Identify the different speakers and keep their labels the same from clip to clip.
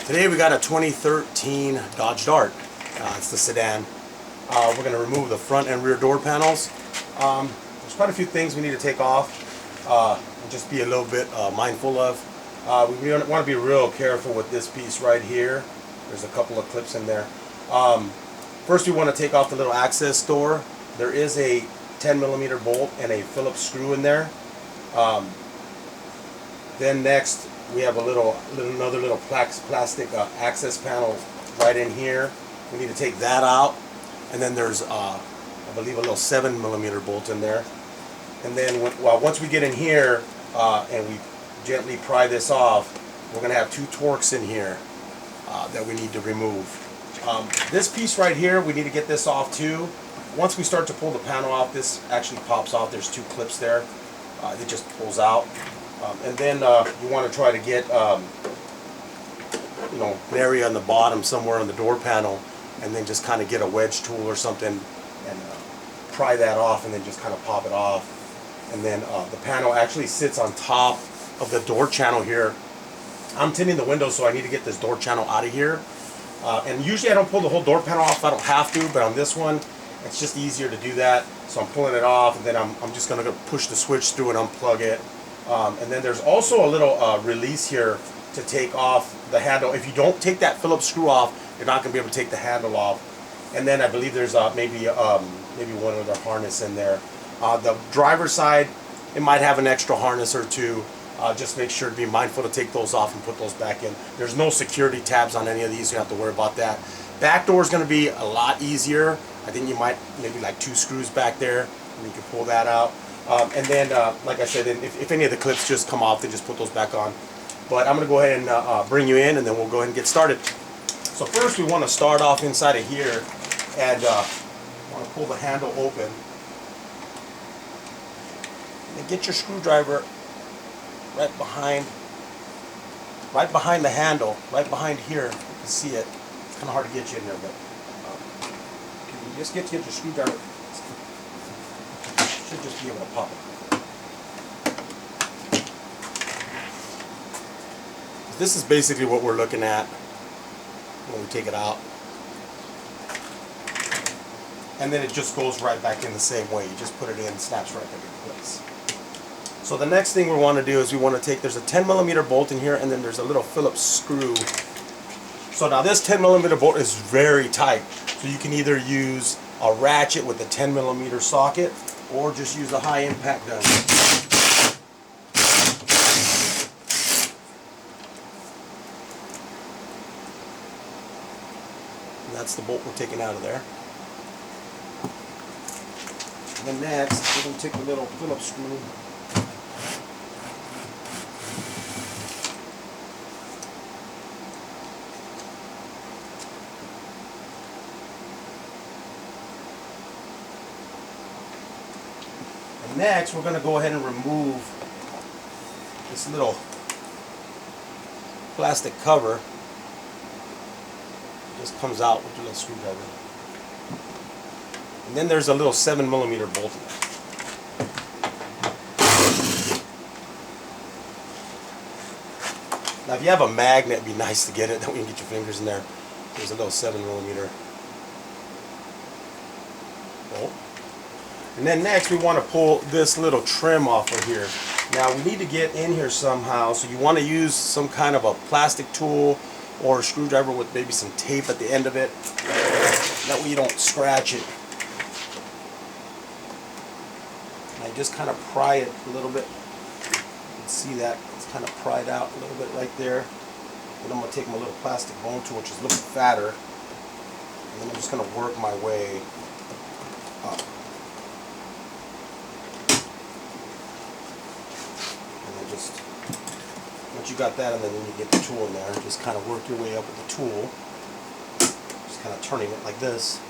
Speaker 1: Today we got a 2013 Dodge Dart. It's the sedan. We're going to remove the front and rear door panels. There's quite a few things we need to take off and just be a little bit mindful of. We want to be real careful with this piece right here. There's a couple of clips in there. First we want to take off the little access door. There is a 10mm bolt and a Phillips screw in there. Then next we have another little plastic access panel right in here. We need to take that out. And then there's I believe a little 7mm bolt in there. And then once we get in here and we gently pry this off, we're going to have two Torx in here that we need to remove. This piece right here, we need to get this off too. Once we start to pull the panel off, this actually pops off. There's two clips there. It just pulls out. And then you want to try to get an area on the bottom somewhere on the door panel, and then just kind of get a wedge tool or something and pry that off, and then just kind of pop it off. And then the panel actually sits on top of the door channel here. I'm tinting the windows, so I need to get this door channel out of here. And usually I don't pull the whole door panel off if I don't have to, but on this one it's just easier to do that. So I'm pulling it off, and then I'm just going to push the switch through and unplug it. And then there's also a little release here to take off the handle. If you don't take that Phillips screw off, you're not going to be able to take the handle off. And then I believe there's maybe one other harness in there. The driver's side, it might have an extra harness or two. Just make sure to be mindful to take those off and put those back in. There's no security tabs on any of these, you don't have to worry about that. Back door is going to be a lot easier. I think you might maybe like two screws back there, and you can pull that out. And then, like I said, if any of the clips just come off, then just put those back on. But I'm going to go ahead and bring you in, and then we'll go ahead and get started. So first we want to start off inside of here, and want to pull the handle open. And then get your screwdriver right behind the handle, right behind here. You can see it. It's kind of hard to get you in there, but can you just get your screwdriver? Should just be able to pop it. This is basically what we're looking at when we take it out. And then it just goes right back in the same way. You just put it in, snaps right back into place. So the next thing we want to do is we want to take, there's a 10mm bolt in here, and then there's a little Phillips screw. So now this 10mm bolt is very tight. So you can either use a ratchet with a 10mm socket, or just use a high impact gun. And that's the bolt we're taking out of there. And then next, we're going to take the little Phillips screw. Next, we're going to go ahead and remove this little plastic cover. It just comes out with a little screwdriver. And then there's a little 7mm bolt in there. Now if you have a magnet, it'd be nice to get it, then we can get your fingers in there. There's a little 7mm bolt. And then next we want to pull this little trim off of here. Now we need to get in here somehow, so you want to use some kind of a plastic tool or a screwdriver with maybe some tape at the end of it. That way you don't scratch it. And I just kind of pry it a little bit. You can see that it's kind of pried out a little bit right there. Then I'm going to take my little plastic bone tool, which is a little fatter, and then I'm just going to work my way up. Once you got that, and then you get the tool in there, just kind of work your way up with the tool, just kind of turning it like this,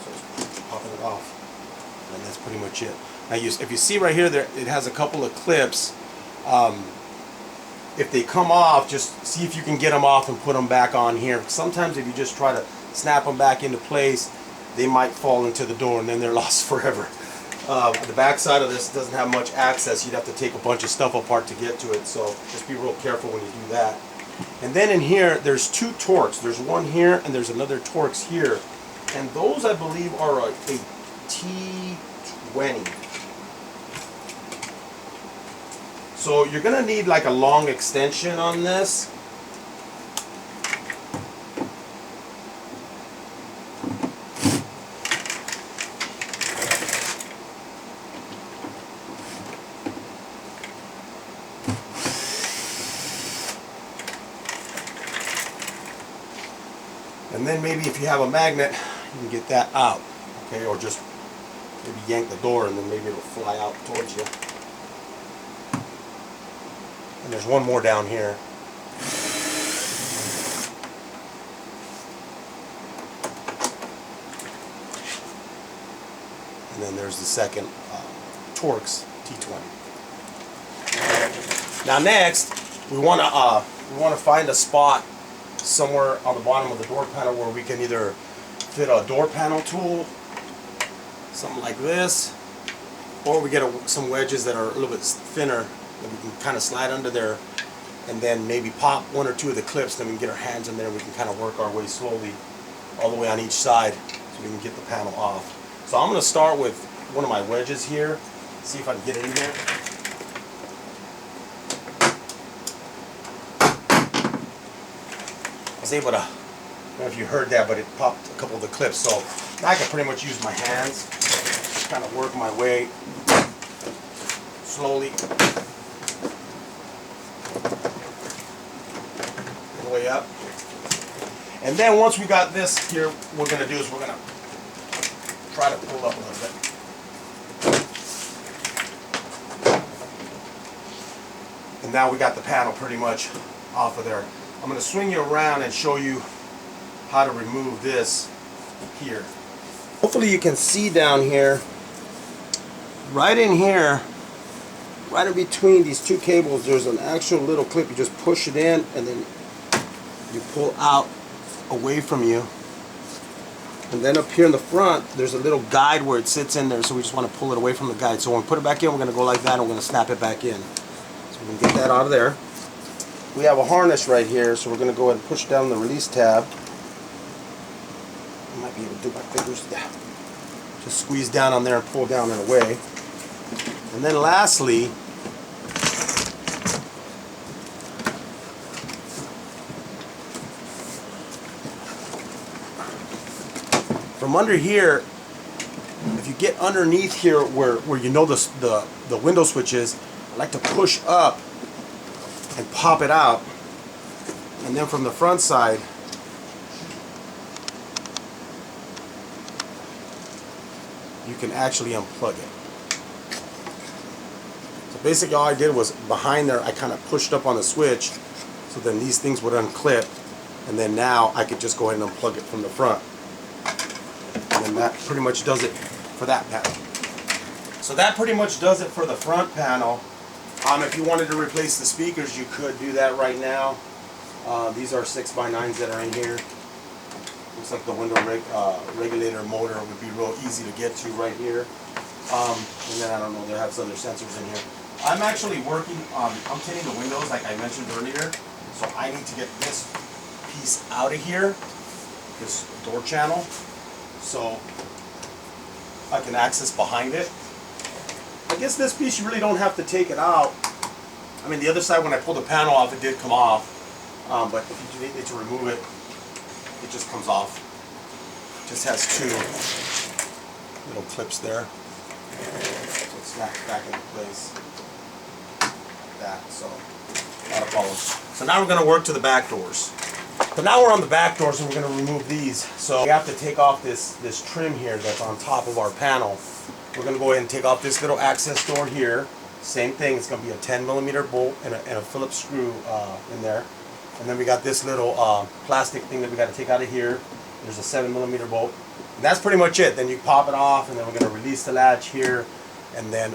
Speaker 1: so it's popping it off, and that's pretty much it. Now if you see right here, it has a couple of clips. If they come off, just see if you can get them off and put them back on here. Sometimes if you just try to snap them back into place, they might fall into the door and then they're lost forever. The back side of this doesn't have much access. You'd have to take a bunch of stuff apart to get to it, so just be real careful when you do that. And then in here, there's two Torx. There's one here and there's another Torx here. And those, I believe, are a T20. So you're gonna need like a long extension on this. And then maybe if you have a magnet, you can get that out, okay? Or just maybe yank the door and then maybe it'll fly out towards you. And there's one more down here. And then there's the second Torx T20. Now next, we want to find a spot somewhere on the bottom of the door panel where we can either fit a door panel tool, something like this, or we get some wedges that are a little bit thinner that we can kind of slide under there, and then maybe pop one or two of the clips, then we can get our hands in there and we can kind of work our way slowly all the way on each side so we can get the panel off. So I'm going to start with one of my wedges here, see if I can get it in there. I was able to, I don't know if you heard that, but it popped a couple of the clips, so now I can pretty much use my hands, kind of work my way slowly all the way up. And then once we got this here, what we're going to do is we're going to try to pull up a little bit. And now we got the panel pretty much off of there. I'm going to swing you around and show you how to remove this here. Hopefully you can see down here, right in here, right in between these two cables, there's an actual little clip. You just push it in and then you pull out away from you. And then up here in the front, there's a little guide where it sits in there, so we just want to pull it away from the guide. So when we put it back in, we're going to go like that and we're going to snap it back in. So we can get that out of there. We have a harness right here, so we're going to go ahead and push down the release tab. I might be able to do my fingers. Yeah. Just squeeze down on there and pull down and away. And then lastly, from under here, if you get underneath here where you know the window switch is, I like to push up and pop it out, and then from the front side you can actually unplug it. So basically all I did was behind there I kind of pushed up on the switch, so then these things would unclip, and then now I could just go ahead and unplug it from the front, and then that pretty much does it for that panel. So that pretty much does it for the front panel. If you wanted to replace the speakers, you could do that right now. These are 6x9s that are in here. Looks like the window regulator motor would be real easy to get to right here. And then I don't know, they have some other sensors in here. I'm actually working on, I'm tinting the windows like I mentioned earlier. So I need to get this piece out of here, this door channel, so I can access behind it. I guess this piece you really don't have to take it out. I mean, the other side, when I pulled the panel off, it did come off. But if you need to remove it, it just comes off. It just has two little clips there. So it snaps back into place like that. So not a problem. So now we're going to work to the back doors. So now we're on the back doors and we're going to remove these. So we have to take off this trim here that's on top of our panel. We're going to go ahead and take off this little access door here. Same thing, it's going to be a 10mm bolt and a Phillips screw in there. And then we got this little plastic thing that we got to take out of here. There's a 7mm bolt. And that's pretty much it. Then you pop it off, and then we're going to release the latch here, and then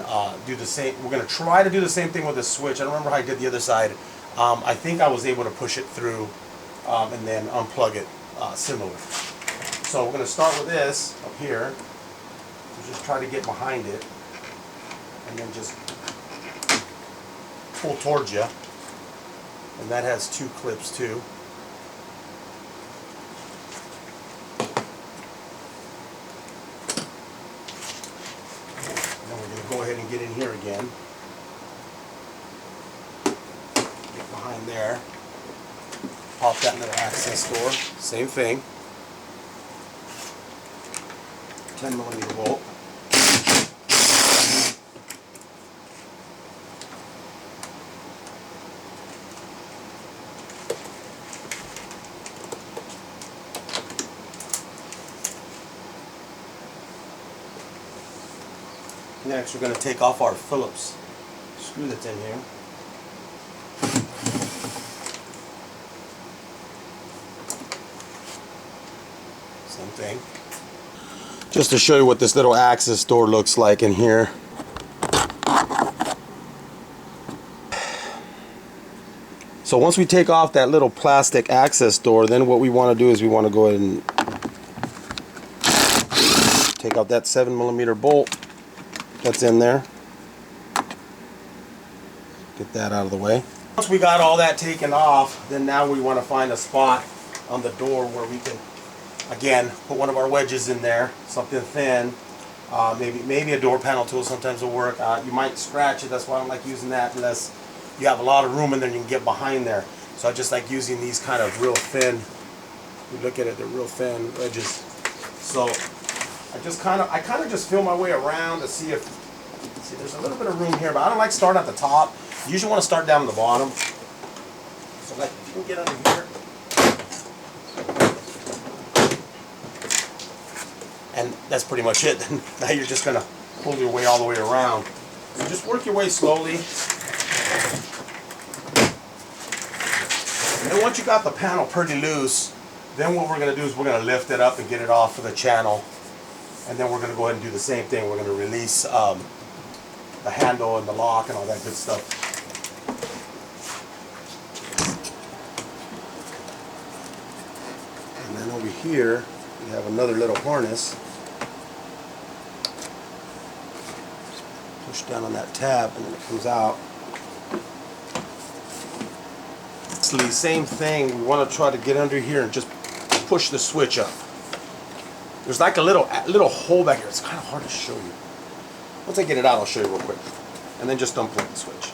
Speaker 1: do the same. We're going to try to do the same thing with the switch. I don't remember how I did the other side. I think I was able to push it through and then unplug it similar. So we're going to start with this up here. So just try to get behind it, and then just pull towards you. And that has 2 clips too. And then we're going to go ahead and get in here again. Get behind there. Pop that little access door. Same thing. 10mm bolt. Next, we're going to take off our Phillips screw that's in here. Same thing. Just to show you what this little access door looks like in here. So once we take off that little plastic access door, then what we want to do is we want to go ahead and take out that 7mm bolt that's in there. Get that out of the way. Once we got all that taken off, then now we want to find a spot on the door where we can, again, put one of our wedges in there, something thin. Maybe a door panel tool sometimes will work. You might scratch it, that's why I don't like using that unless you have a lot of room and then you can get behind there. So I just like using these kind of real thin, you look at it, they're real thin wedges. So I kind of just feel my way around to see if, see, there's a little bit of room here, but I don't like starting at the top. You usually want to start down at the bottom. So like, you can get under here. And that's pretty much it. Now you're just going to pull your way all the way around. So just work your way slowly. And then once you got the panel pretty loose, then what we're going to do is we're going to lift it up and get it off of the channel. And then we're going to go ahead and do the same thing. We're going to release the handle and the lock and all that good stuff. And then over here, we have another little harness. Push down on that tab and then it comes out. Same thing, we want to try to get under here and just push the switch up. There's like a little hole back here. It's kind of hard to show you. Once I get it out, I'll show you real quick. And then just unplug the switch.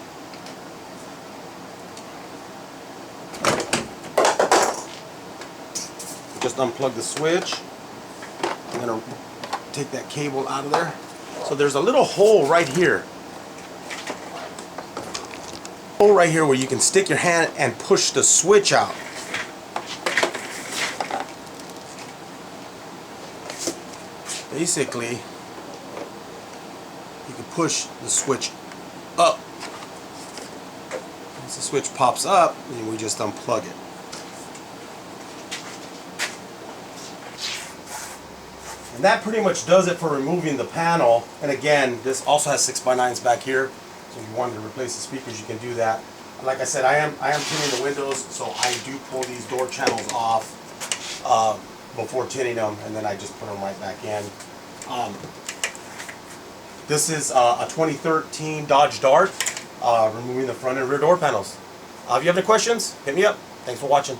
Speaker 1: Just unplug the switch. I'm going to take that cable out of there. So there's a little hole right here. Hole right here where you can stick your hand and push the switch out. Basically, you can push the switch up. Once the switch pops up, then we just unplug it. And that pretty much does it for removing the panel. And again, this also has 6x9s back here. So if you wanted to replace the speakers, you can do that. Like I said, I am tinting the windows, so I do pull these door channels off before tinting them, and then I just put them right back in. This is a 2013 Dodge Dart, removing the front and rear door panels. If you have any questions, hit me up. Thanks for watching.